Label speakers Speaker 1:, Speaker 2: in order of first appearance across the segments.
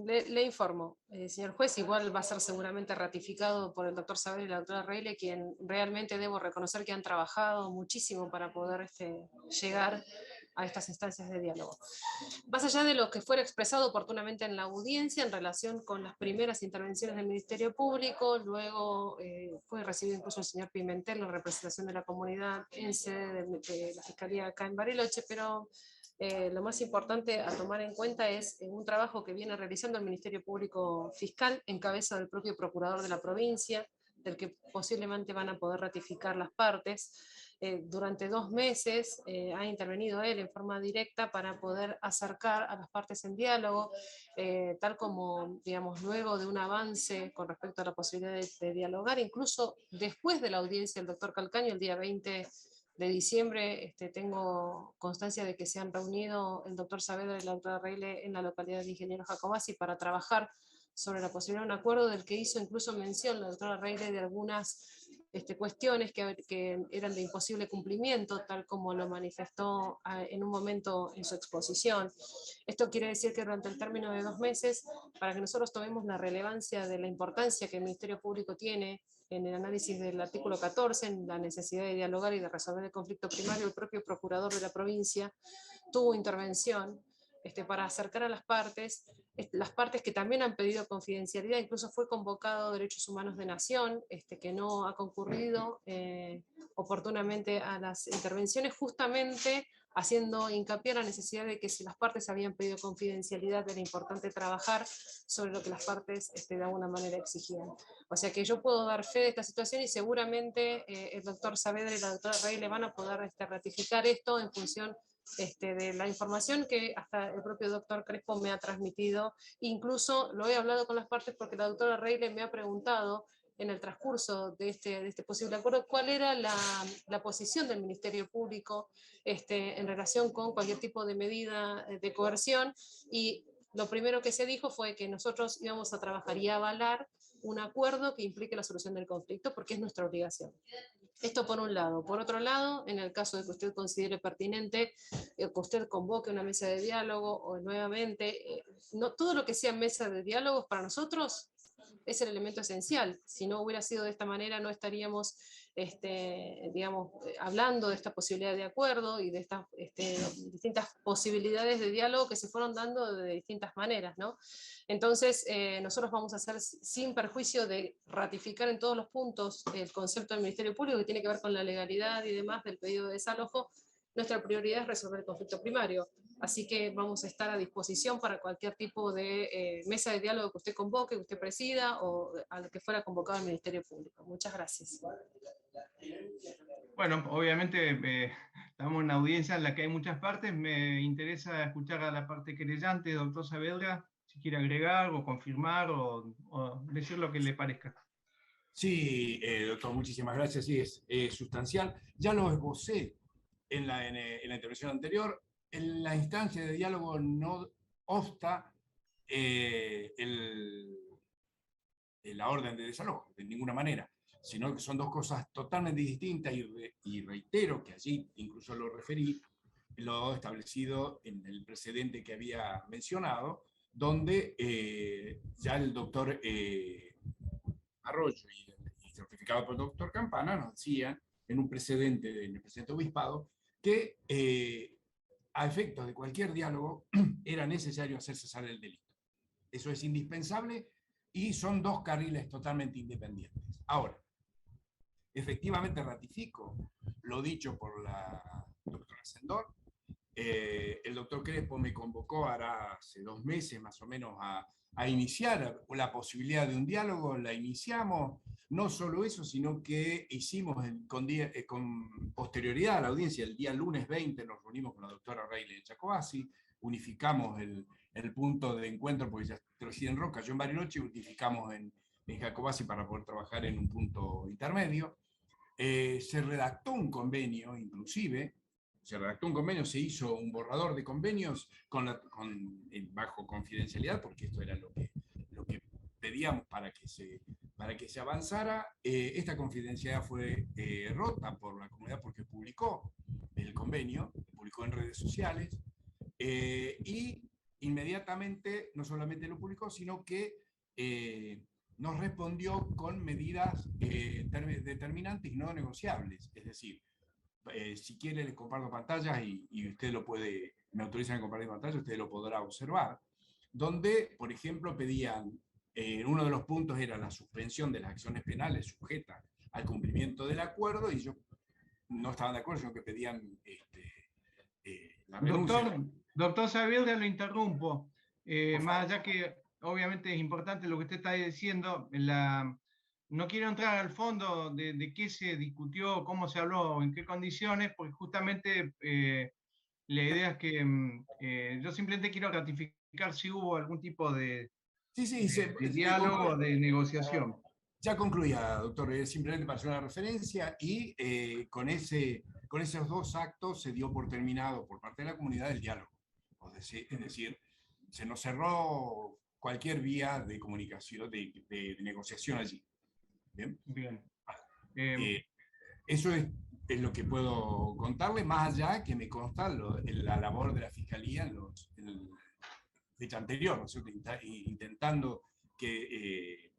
Speaker 1: Le informo, señor juez, igual va a ser seguramente ratificado por el doctor Saavedra y la doctora Reile, quien realmente debo reconocer que han trabajado muchísimo para poder llegar a estas instancias de diálogo. Más allá de lo que fuera expresado oportunamente en la audiencia en relación con las primeras intervenciones del Ministerio Público, luego fue recibido incluso el señor Pimentel en representación de la comunidad en sede de la Fiscalía acá en Bariloche, pero lo más importante a tomar en cuenta es un trabajo que viene realizando el Ministerio Público Fiscal en cabeza del propio procurador de la provincia, del que posiblemente van a poder ratificar las partes. Durante 2 meses ha intervenido él en forma directa para poder acercar a las partes en diálogo, tal como, digamos, luego de un avance con respecto a la posibilidad de dialogar, incluso después de la audiencia del doctor Calcaño, el día 20 de diciembre, tengo constancia de que se han reunido el doctor Saavedra y la doctora Reile en la localidad de Ingeniero Jacobasi para trabajar sobre la posibilidad de un acuerdo, del que hizo incluso mención la doctora Reile de algunas cuestiones que eran de imposible cumplimiento, tal como lo manifestó en un momento en su exposición. Esto quiere decir que durante el término de 2 meses, para que nosotros tomemos la relevancia de la importancia que el Ministerio Público tiene en el análisis del artículo 14, en la necesidad de dialogar y de resolver el conflicto primario, el propio procurador de la provincia tuvo intervención para acercar a las partes que también han pedido confidencialidad. Incluso fue convocado Derechos Humanos de Nación, que no ha concurrido oportunamente a las intervenciones, justamente haciendo hincapié en la necesidad de que si las partes habían pedido confidencialidad era importante trabajar sobre lo que las partes de alguna manera exigían. O sea que yo puedo dar fe de esta situación y seguramente el doctor Saavedra y la doctora Rey le van a poder ratificar esto en función de la información que hasta el propio doctor Crespo me ha transmitido. Incluso lo he hablado con las partes porque la doctora Reile me ha preguntado en el transcurso de este posible acuerdo cuál era la posición del Ministerio Público en relación con cualquier tipo de medida de coerción, y lo primero que se dijo fue que nosotros íbamos a trabajar y a avalar un acuerdo que implique la solución del conflicto, porque es nuestra obligación. Esto por un lado. Por otro lado, en el caso de que usted considere pertinente que usted convoque una mesa de diálogo o nuevamente, no, todo lo que sea mesa de diálogos para nosotros es el elemento esencial. Si no hubiera sido de esta manera, no estaríamos digamos, hablando de esta posibilidad de acuerdo y de estas distintas posibilidades de diálogo que se fueron dando de distintas maneras, ¿no? Entonces, nosotros vamos a hacer, sin perjuicio de ratificar en todos los puntos el concepto del Ministerio Público que tiene que ver con la legalidad y demás del pedido de desalojo, nuestra prioridad es resolver el conflicto primario. Así que vamos a estar a disposición para cualquier tipo de mesa de diálogo que usted convoque, que usted presida, o al que fuera convocado el Ministerio Público. Muchas gracias.
Speaker 2: Bueno, obviamente estamos en una audiencia en la que hay muchas partes. Me interesa escuchar a la parte querellante, doctor Saavedra, si quiere agregar o confirmar o decir lo que le parezca.
Speaker 3: Sí, doctor, muchísimas gracias. Sí, es sustancial. Ya lo esbocé en la intervención anterior. En la instancia de diálogo no obsta la orden de desalojo, de ninguna manera, sino que son dos cosas totalmente distintas y reitero que allí incluso lo referí, lo establecido en el precedente que había mencionado, donde ya el doctor Arroyo y certificado por el doctor Campana nos decían en un precedente, en el precedente obispado, que a efectos de cualquier diálogo era necesario hacer cesar el delito. Eso es indispensable y son dos carriles totalmente independientes. Ahora, efectivamente ratifico lo dicho por la doctora Sendor. El doctor Crespo me convocó ahora hace 2 meses más o menos a iniciar la posibilidad de un diálogo, la iniciamos. No solo eso, sino que hicimos con posterioridad a la audiencia, el día lunes 20 nos reunimos con la doctora Reile de Jacobasi, unificamos el punto de encuentro, porque ya reside en Roca, yo en Bariloche, unificamos en Jacobasi para poder trabajar en un punto intermedio. Se redactó un convenio, inclusive, se hizo un borrador de convenios bajo confidencialidad, porque esto era lo que pedíamos para que se avanzara. Esta confidencialidad fue rota por la comunidad porque publicó el convenio, publicó en redes sociales, y inmediatamente no solamente lo publicó, sino que nos respondió con medidas determinantes y no negociables. Es decir, si quiere les comparto pantallas y usted lo puede, me autorizan a compartir pantalla, usted lo podrá observar, donde, por ejemplo, pedían, uno de los puntos era la suspensión de las acciones penales sujetas al cumplimiento del acuerdo, y yo no estaban de acuerdo, sino que pedían la renuncia.
Speaker 2: Doctor Saavedra, lo interrumpo. Más allá que obviamente es importante lo que usted está diciendo, no quiero entrar al fondo de qué se discutió, cómo se habló, en qué condiciones, porque justamente la idea es que yo simplemente quiero ratificar si hubo algún tipo de diálogo, de negociación.
Speaker 3: Ya concluía, doctor, simplemente para hacer una referencia, y con esos dos actos se dio por terminado por parte de la comunidad el diálogo. Es decir, se nos cerró cualquier vía de comunicación, de negociación allí. Bien.
Speaker 2: Bien.
Speaker 3: Eso es lo que puedo contarle, más allá que me consta la labor de la Fiscalía en la fecha anterior, ¿no es cierto? Intentando que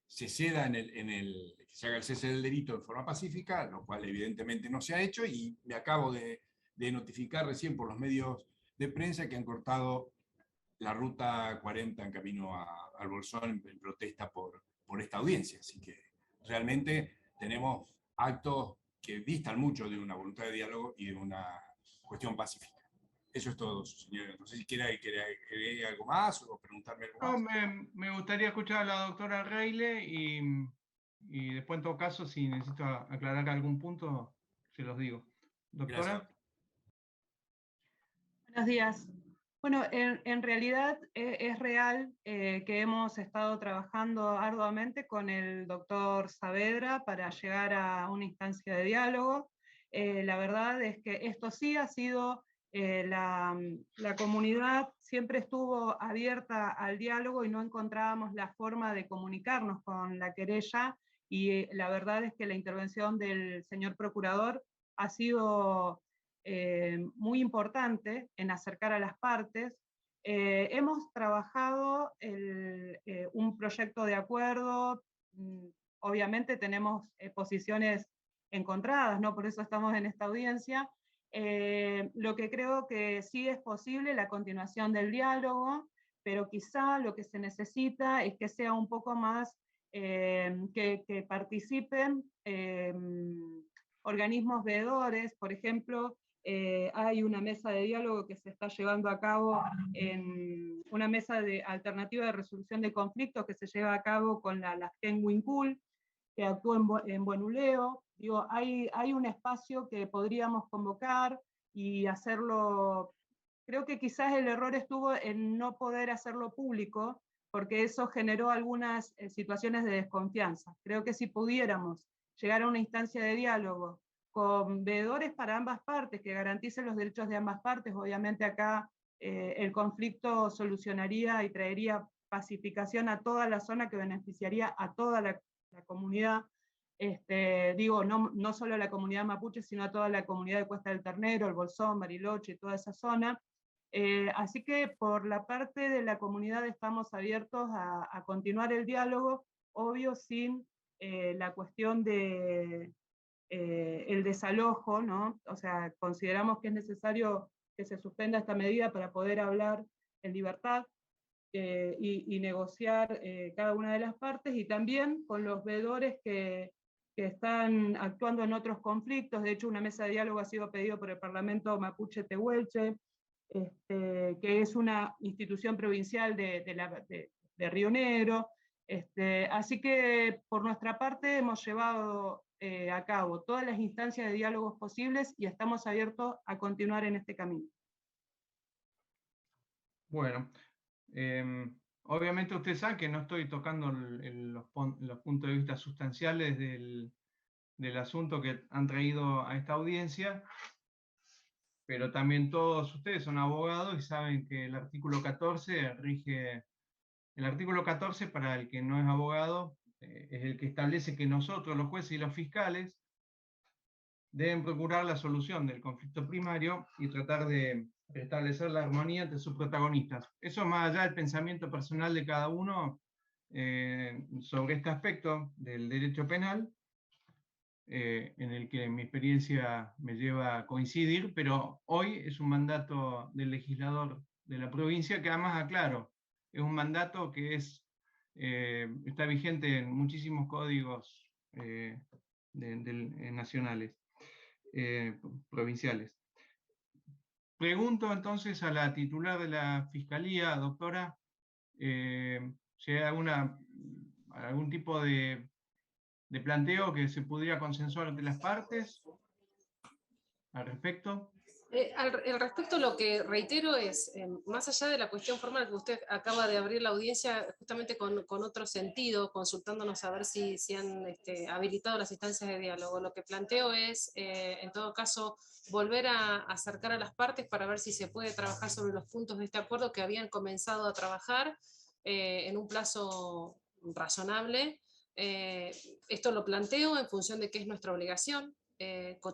Speaker 3: se ceda que se haga el cese del delito de forma pacífica, lo cual evidentemente no se ha hecho, y me acabo de notificar recién por los medios de prensa que han cortado la ruta 40 en camino al Bolsón en protesta por esta audiencia. Así que realmente tenemos actos que distan mucho de una voluntad de diálogo y de una cuestión pacífica. Eso es todo, señor. No sé si quiere agregar algo más o preguntarme algo más.
Speaker 2: No, me gustaría escuchar a la doctora Reile y después, en todo caso, si necesito aclarar algún punto, se los digo. Doctora.
Speaker 3: Gracias.
Speaker 4: Buenos días. Bueno, en realidad es real que hemos estado trabajando arduamente con el doctor Saavedra para llegar a una instancia de diálogo. La verdad es que esto sí ha sido, la comunidad siempre estuvo abierta al diálogo y no encontrábamos la forma de comunicarnos con la querella, y la verdad es que la intervención del señor procurador ha sido muy importante en acercar a las partes. Hemos trabajado un proyecto de acuerdo. Obviamente tenemos posiciones encontradas, ¿no? Por eso estamos en esta audiencia. Lo que creo que sí es posible, la continuación del diálogo, pero quizá lo que se necesita es que sea un poco más, que participen organismos veedores. Por ejemplo, hay una mesa de diálogo que se está llevando a cabo, una mesa de alternativa de resolución de conflictos que se lleva a cabo con la Wincul, que actúa en Buenuleo. Digo, hay un espacio que podríamos convocar y hacerlo. Creo que quizás el error estuvo en no poder hacerlo público, porque eso generó algunas situaciones de desconfianza. Creo que si pudiéramos llegar a una instancia de diálogo con veedores para ambas partes, que garanticen los derechos de ambas partes, obviamente acá el conflicto solucionaría y traería pacificación a toda la zona, que beneficiaría a toda la comunidad. Digo, no solo a la comunidad mapuche, sino a toda la comunidad de Cuesta del Ternero, el Bolsón, Bariloche, toda esa zona. Así que por la parte de la comunidad estamos abiertos a continuar el diálogo, obvio sin la cuestión de el desalojo, ¿no? O sea, consideramos que es necesario que se suspenda esta medida para poder hablar en libertad y negociar cada una de las partes, y también con los veedores que están actuando en otros conflictos. De hecho, una mesa de diálogo ha sido pedido por el Parlamento Mapuche Tehuelche, que es una institución provincial de Río Negro. Así que por nuestra parte hemos llevado a cabo todas las instancias de diálogos posibles y estamos abiertos a continuar en este camino.
Speaker 2: Bueno, obviamente usted sabe que no estoy tocando los puntos de vista sustanciales del asunto que han traído a esta audiencia, pero también todos ustedes son abogados y saben que el artículo 14 rige. El artículo 14, para el que no es abogado, es el que establece que nosotros, los jueces y los fiscales, deben procurar la solución del conflicto primario y tratar de restablecer la armonía entre sus protagonistas. Eso más allá del pensamiento personal de cada uno sobre este aspecto del derecho penal, en el que mi experiencia me lleva a coincidir, pero hoy es un mandato del legislador de la provincia que además aclaro, es un mandato que está vigente en muchísimos códigos nacionales, provinciales. Pregunto entonces a la titular de la Fiscalía, doctora, si hay algún tipo de planteo que se pudiera consensuar entre las partes al respecto.
Speaker 1: Al respecto, lo que reitero es, más allá de la cuestión formal que usted acaba de abrir la audiencia, justamente con otro sentido, consultándonos a ver si han habilitado las instancias de diálogo, lo que planteo es, en todo caso, volver a acercar a las partes para ver si se puede trabajar sobre los puntos de este acuerdo que habían comenzado a trabajar en un plazo razonable. Esto lo planteo en función de que es nuestra obligación,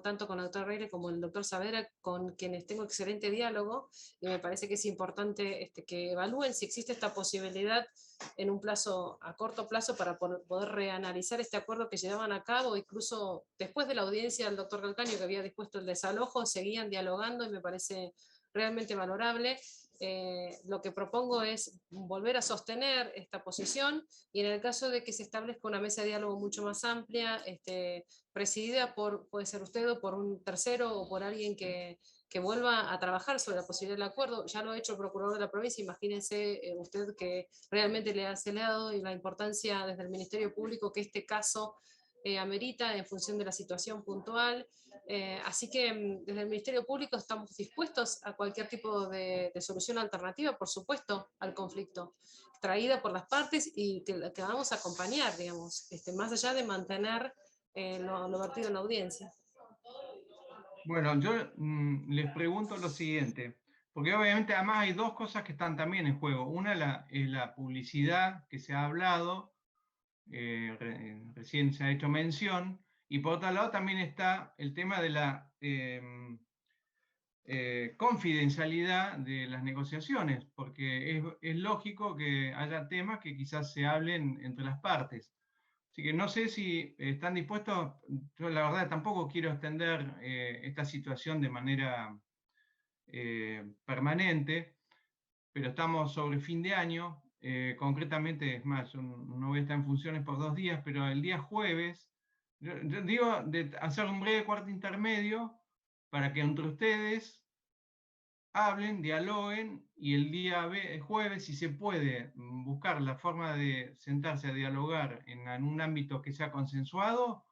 Speaker 1: tanto con el doctor Reile como el doctor Saavedra, con quienes tengo excelente diálogo, y me parece que es importante que evalúen si existe esta posibilidad en un plazo, a corto plazo, para poder reanalizar este acuerdo que llevaban a cabo. Incluso después de la audiencia del doctor Calcaño, que había dispuesto el desalojo, seguían dialogando y me parece realmente valorable. Lo que propongo es volver a sostener esta posición, y en el caso de que se establezca una mesa de diálogo mucho más amplia, presidida puede ser usted o por un tercero o por alguien que vuelva a trabajar sobre la posibilidad del acuerdo. Ya lo ha hecho el procurador de la provincia, imagínense usted que realmente se le ha dado la importancia desde el Ministerio Público que este caso amerita en función de la situación puntual. Así que desde el Ministerio Público estamos dispuestos a cualquier tipo de solución alternativa, por supuesto, al conflicto, traída por las partes y que vamos a acompañar, digamos, más allá de mantener lo vertido en la audiencia.
Speaker 2: Bueno, yo les pregunto lo siguiente, porque obviamente además hay dos cosas que están también en juego. Una es la publicidad que se ha hablado, recién se ha hecho mención, y por otro lado también está el tema de la confidencialidad de las negociaciones, porque es lógico que haya temas que quizás se hablen entre las partes. Así que no sé si están dispuestos, yo la verdad tampoco quiero extender esta situación de manera permanente, pero estamos sobre fin de año, concretamente, es más, yo no voy a estar en funciones por 2 días, pero el día jueves, yo digo de hacer un breve cuarto intermedio para que entre ustedes hablen, dialoguen, y el día jueves, si se puede, buscar la forma de sentarse a dialogar en un ámbito que sea consensuado,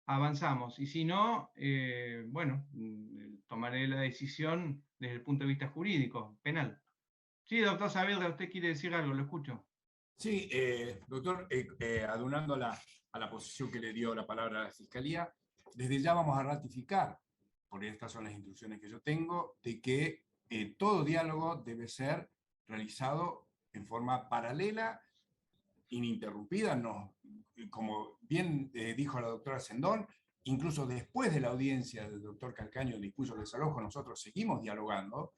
Speaker 2: avanzamos. Y si no, bueno, tomaré la decisión desde el punto de vista jurídico, penal. Sí, doctor Saavedra, usted quiere decir algo, lo escucho.
Speaker 3: Sí, doctor, adunando a la posición que le dio la palabra a la Fiscalía, desde ya vamos a ratificar, porque estas son las instrucciones que yo tengo, de que todo diálogo debe ser realizado en forma paralela, ininterrumpida, no, como bien dijo la doctora Sendón, incluso después de la audiencia del doctor Calcaño del discurso de desalojo, nosotros seguimos dialogando.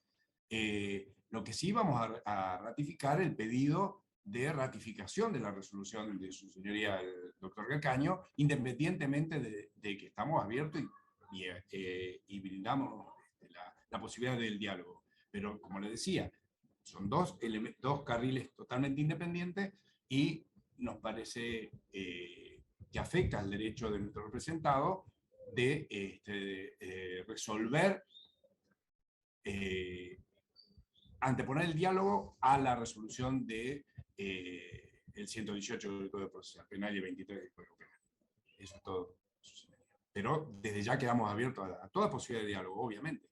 Speaker 3: Lo que sí vamos a ratificar el pedido de ratificación de la resolución de su señoría el doctor Calcaño, independientemente de que estamos abiertos y brindamos la posibilidad del diálogo. Pero como le decía, son dos carriles totalmente independientes y nos parece que afecta al derecho de nuestro representado de resolver, anteponer el diálogo a la resolución de el 118 del Código Procesal Penal y el 23 del Código Penal. Eso es todo. Pero desde ya quedamos abiertos a toda posibilidad de diálogo, obviamente.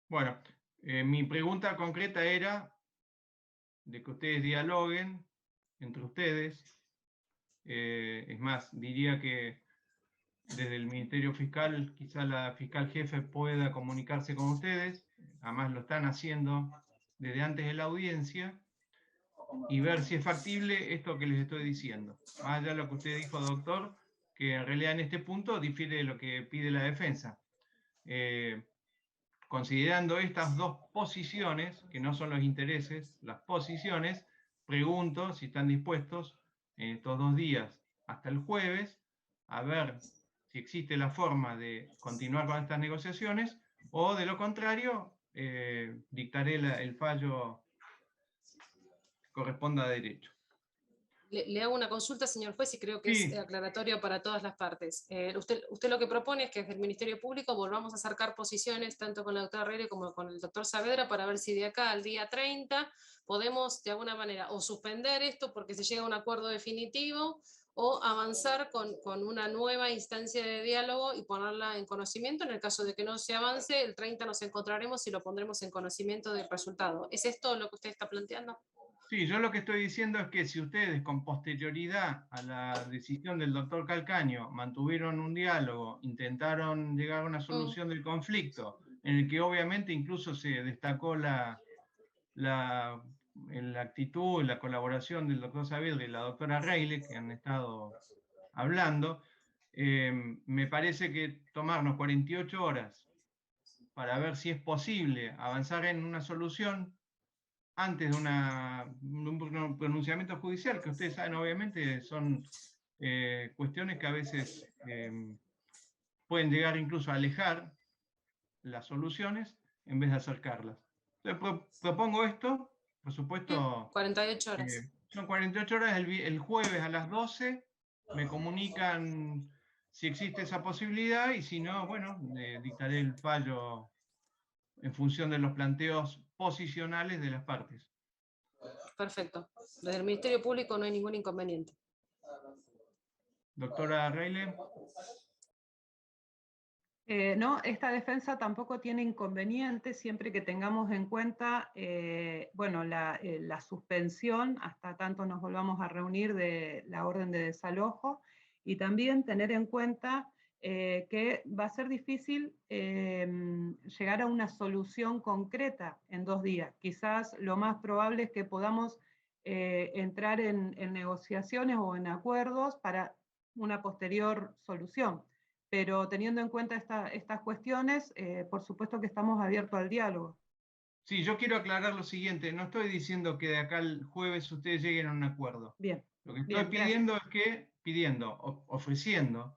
Speaker 2: Bueno, mi pregunta concreta era de que ustedes dialoguen entre ustedes. Es más, diría que desde el Ministerio Fiscal, quizá la fiscal jefe pueda comunicarse con ustedes, además lo están haciendo desde antes de la audiencia, y ver si es factible esto que les estoy diciendo. Más allá de lo que usted dijo, doctor, que en realidad en este punto difiere de lo que pide la defensa. considerando estas dos posiciones, que no son los intereses, las posiciones, pregunto si están dispuestos en estos 2 días hasta el jueves a ver si existe la forma de continuar con estas negociaciones, o de lo contrario, dictaré el fallo que corresponda a derecho.
Speaker 1: Le hago una consulta, señor juez, y creo que
Speaker 2: Sí.
Speaker 1: es aclaratorio para todas las partes. Usted lo que propone es que desde el Ministerio Público volvamos a acercar posiciones tanto con la doctora Reile como con el doctor Saavedra para ver si de acá al día 30 podemos de alguna manera o suspender esto porque se llega a un acuerdo definitivo, o avanzar con una nueva instancia de diálogo y ponerla en conocimiento. En el caso de que no se avance, el 30 nos encontraremos y lo pondremos en conocimiento del resultado. ¿Es esto lo que usted está planteando?
Speaker 2: Sí, yo lo que estoy diciendo es que si ustedes con posterioridad a la decisión del doctor Calcaño mantuvieron un diálogo, intentaron llegar a una solución del conflicto, en el que obviamente incluso se destacó la actitud y la colaboración del doctor Saavedra y la doctora Reile, que han estado hablando, me parece que tomarnos 48 horas para ver si es posible avanzar en una solución antes de un pronunciamiento judicial, que ustedes saben, obviamente, son cuestiones que a veces pueden llegar incluso a alejar las soluciones en vez de acercarlas. Entonces, propongo esto, por supuesto.
Speaker 1: 48 horas.
Speaker 2: Son 48 horas, el jueves a las 12 me comunican si existe esa posibilidad, y si no, bueno, dictaré el fallo en función de los planteos posicionales de las partes.
Speaker 1: Perfecto. Desde el Ministerio Público no hay ningún inconveniente.
Speaker 2: Doctora Reile.
Speaker 4: No, esta defensa tampoco tiene inconveniente siempre que tengamos en cuenta bueno, la suspensión hasta tanto nos volvamos a reunir de la orden de desalojo, y también tener en cuenta que va a ser difícil llegar a una solución concreta en 2 días. Quizás lo más probable es que podamos entrar en negociaciones o en acuerdos para una posterior solución. Pero teniendo en cuenta estas cuestiones, por supuesto que estamos abiertos al diálogo.
Speaker 2: Sí, yo quiero aclarar lo siguiente. No estoy diciendo que de acá al jueves ustedes lleguen a un acuerdo.
Speaker 4: Bien.
Speaker 2: Lo que estoy pidiendo es que, ofreciendo,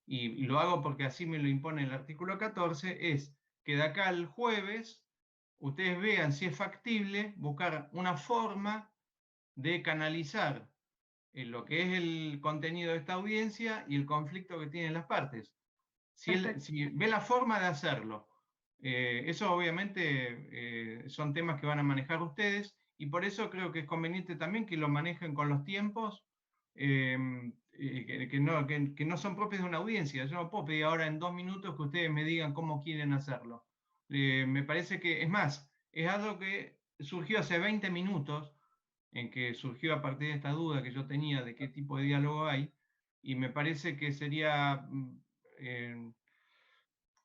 Speaker 2: y lo hago porque así me lo impone el artículo 14, es que de acá al jueves ustedes vean si es factible buscar una forma de canalizar lo que es el contenido de esta audiencia y el conflicto que tienen las partes. Si ve la forma de hacerlo, eso obviamente son temas que van a manejar ustedes, y por eso creo que es conveniente también que lo manejen con los tiempos que no son propios de una audiencia. Yo no puedo pedir ahora en 2 minutos que ustedes me digan cómo quieren hacerlo. Me parece que, es más, es algo que surgió hace 20 minutos, en que surgió a partir de esta duda que yo tenía de qué tipo de diálogo hay, y me parece que sería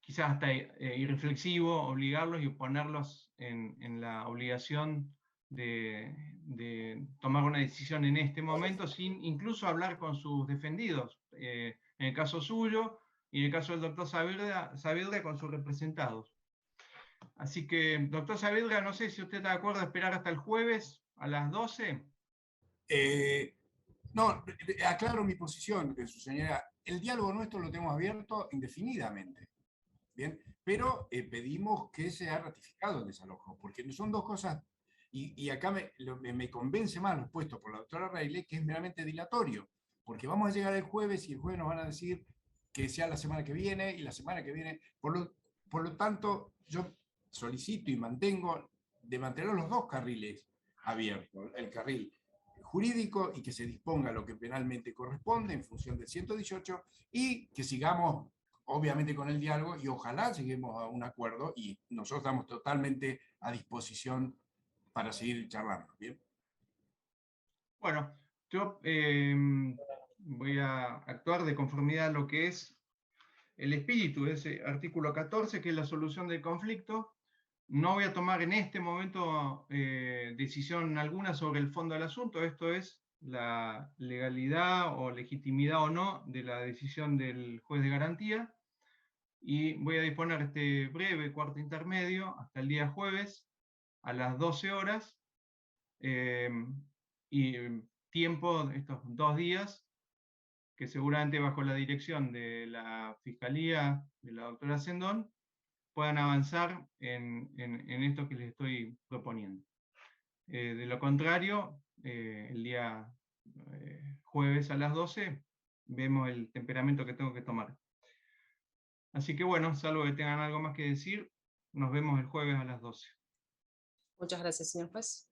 Speaker 2: quizás hasta irreflexivo obligarlos y ponerlos en la obligación de tomar una decisión en este momento, sin incluso hablar con sus defendidos, en el caso suyo y en el caso del doctor Saavedra con sus representados. Así que, doctor Saavedra, no sé si usted está de acuerdo a esperar hasta el jueves a las 12.
Speaker 3: No, aclaro mi posición, su señora. El diálogo nuestro lo tenemos abierto indefinidamente. Bien, pero pedimos que sea ratificado el desalojo, porque son 2 cosas, y acá me convence más lo expuesto por la doctora Reile, que es meramente dilatorio, porque vamos a llegar el jueves y el jueves nos van a decir que sea la semana que viene, y la semana que viene, por lo tanto, yo solicito y mantengo de mantener los 2 carriles abiertos, el carril jurídico, y que se disponga lo que penalmente corresponde en función del 118, y que sigamos obviamente con el diálogo, y ojalá lleguemos a un acuerdo, y nosotros estamos totalmente a disposición para seguir charlando. ¿Bien?
Speaker 2: Bueno, yo voy a actuar de conformidad a lo que es el espíritu de ese artículo 14, que es la solución del conflicto. No voy a tomar en este momento decisión alguna sobre el fondo del asunto. Esto es la legalidad o legitimidad o no de la decisión del juez de garantía. y voy a disponer este breve cuarto intermedio hasta el día jueves a las 12 horas, y tiempo de estos 2 días, que seguramente bajo la dirección de la Fiscalía de la doctora Sendón, puedan avanzar en esto que les estoy proponiendo. De lo contrario, el día jueves a las 12 vemos el temperamento que tengo que tomar. Así que bueno, salvo que tengan algo más que decir, nos vemos el jueves a las 12.
Speaker 1: Muchas gracias, señor juez.